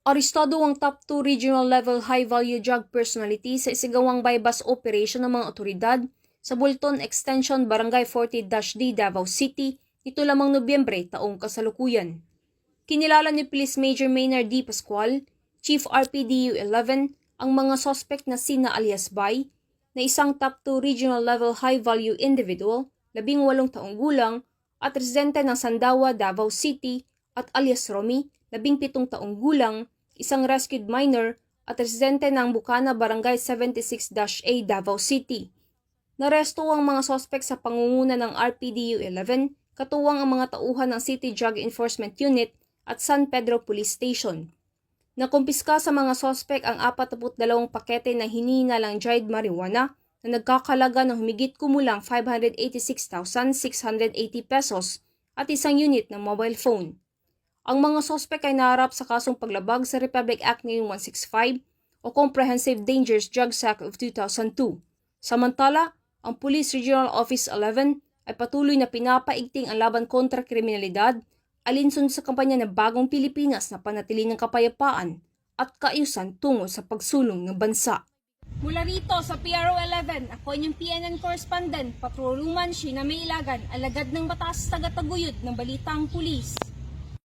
Arestado ang top 2 regional level high-value drug personality sa isigawang bypass operation ng mga otoridad sa Bulton Extension Barangay 40-D, Davao City, nito lamang Nobyembre taong kasalukuyan. Kinilala ni Police Major Maynard D. Pascual, Chief RPDU 11, ang mga suspect na sina alias Bay, na isang top 2 regional level high-value individual, 18 taong gulang, at residente ng Sandawa, Davao City, at alias Romy, 17 taong gulang, isang rescued minor, at residente ng Bukana, Barangay 76-A, Davao City. Naresto ang mga sospek sa pangunguna ng RPDU 11, katuwang ang mga tauhan ng City Drug Enforcement Unit at San Pedro Police Station. Nakumpiska sa mga sospek ang 42 pakete na hinihinalang dried marijuana na nagkakalaga ng humigit kumulang 586,680 pesos at isang unit ng mobile phone. Ang mga sospek ay naharap sa kasong paglabag sa Republic Act No. 165 o Comprehensive Dangerous Drugs Act of 2002. Samantala, ang Police Regional Office 11 ay patuloy na pinapaigting ang laban kontra kriminalidad alinsun sa kampanya ng Bagong Pilipinas na panatili ng kapayapaan at kaayusan tungo sa pagsulong ng bansa. Mula rito sa PRO 11, ako inyong PNN correspondent, Patroluman Sheena May Ilagan, alagad ng batas tagataguyod ng Balitang Pulis.